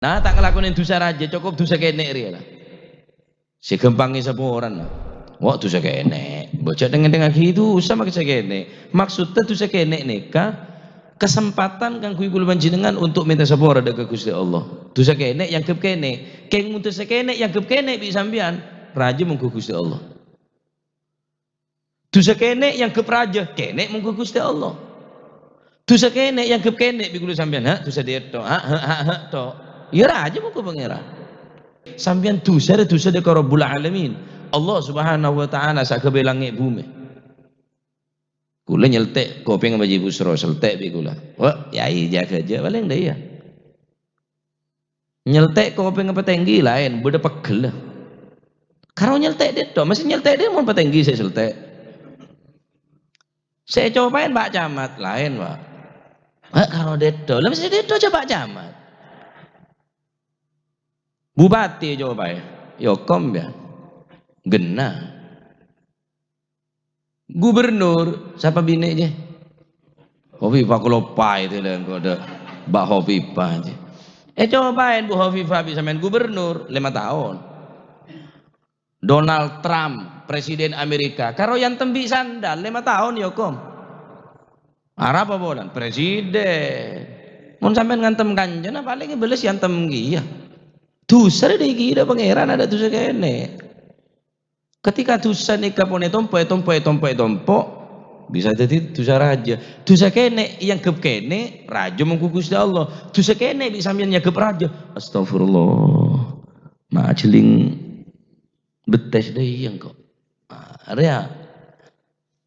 Nah tak ngelakuin dosa raja cukup dosa kene ria lah. Si gempangi seporan lah. Wah dosa kene. Bocah dengan gitu sama dosa kene. Maksudnya dosa kene neka kesempatan kang kuwi kula panjenengan untuk minta sepora dekat Gusti Allah. Dosa kene yang kep kene. Keng mutus kene yang kep kene bi sampean. Raja munggu Gusti Allah. Dosa kene yang kep raja kene munggu Gusti Allah. Dosa kene yang kep kene bi kula sampean ha dosa dia to. Ha to. Ya raja munggu pangeran. Sampean dosa deka Rabbul Alamin. Allah Subhanahu wa taala sakebe langit bumi. Kula nyeltek kopi ngaji busro seltek bi kula. Wah, yai jaga aja paling dah ya. Nyeltek kopi ngepetenggi lain, beda pegel. Karo nyeltek dia to, masih nyeltek dia mau petenggi saya seltek. Saya cobain Pak Camat lain, Pak. Karo dia to, lah masih dia to coba Camat. Bupati coba ya, Yokom ya, genah. Gubernur, siapa bini aja? Hovifah kalau pai itu lah, kode Mbak Hovifah aja. Cobain Bu Hovifah bisa main gubernur 5 tahun. Donald Trump, presiden Amerika, karo yang tembi sandal 5 tahun Yokom. Arab apa bolan? Presiden. Mun sampean ngantem kanjeng paling beles yang temgi ya. Dosa deh kira pangeran ada dosa kene. Ketika dosa nikah pone tompo bisa jadi dosa raja. Dosa kene yang gep kene raja mengku Gusti Allah. Dosa kene bisa sampeyan nyagep raja. Astagfirullah. Majeling betes deh yang kok. Area.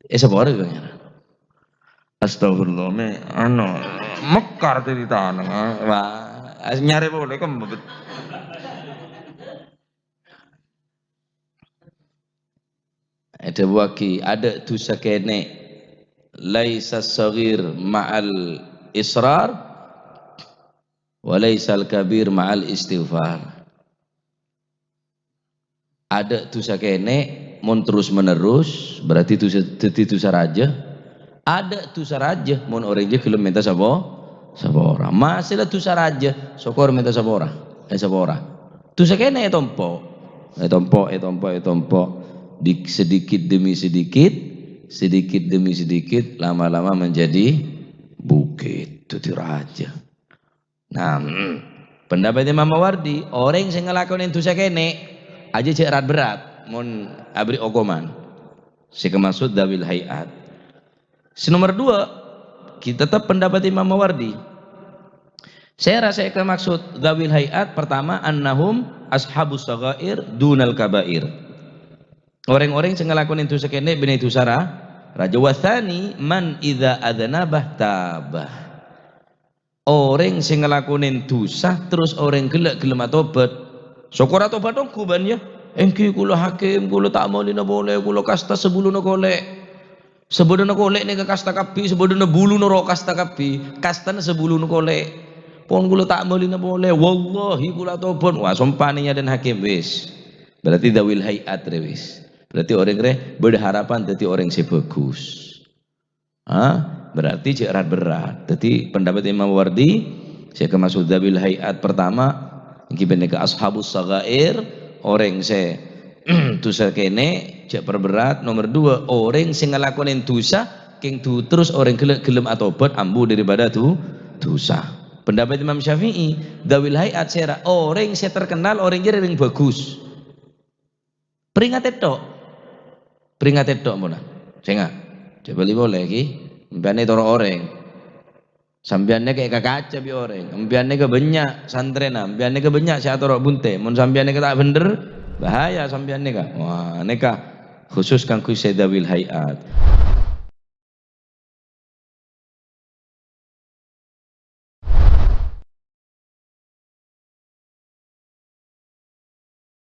Sabore pangeran. Astagfirullah me mekar dari tanah. Wah, nyari boleh kan ada waki ada dosa kene laisa saghir ma'al israr wa laisa al-kabir ma'al istighfar. Ada dosa kene mun terus menerus berarti dosa raja. Ada dosa raja mun orang je gelem minta sabora. Masalah dosa raja sokor minta sabora. Dosa kene tompo. Sedikit demi sedikit lama-lama menjadi bukit itu raja. Nah, pendapat Imam Mawardi orang yang ngelakuin dosa kene aja cek berat mun abri ogoman si kemasud dawil hayat. Nomor 2 kita tetap pendapat Imam Mawardi. Saya rasa yang maksud dawil hayat pertama annahum ashabus saghair dunal kabair. Orang-orang yang ngelakuin dosa kene benih dosa raja. Wasani man idza adzanabah tabah. Orang yang ngelakuin dosa terus orang gelem tobat. Syukur tobat dong kuban ya. Engki kula hakim kula tak maulina boleh kula kasta sebuluna golek. Sebuluna golek nih kasta kapi sebuluna buluna ro kasta kapi. Kastana sebuluna golek. Pon kula tak maulina boleh. Wallahi kula tobat. Wah sompaninya dan hakim wis. Berarti dawil hayat wis. Berarti orang berharapan jadi orang yang bagus. Berarti jerat berat. Jadi pendapat Imam Wardi saya kemasuk dabil hayat pertama gimana ke ashabus saghair orang saya dosa kene cek perberat. Nomor 2 orang sing ngelakuin dosa king terus orang gelem atobat ambu daripada dosa. Pendapat Imam Syafi'i dabil hayat saya orang saya terkenal orang jadi yang bagus. Peringat mula. Saya coba li boleh ki. Mbiane toro orang. Sambiannya kayak kaca bi orang. Mbiane ke banyak santrena, mbiane ke banyak saya toro bunte. Mun sambiannya ke tak bener bahaya sambiannya ka. Wah, neka khusus kang ku sedawil hayat.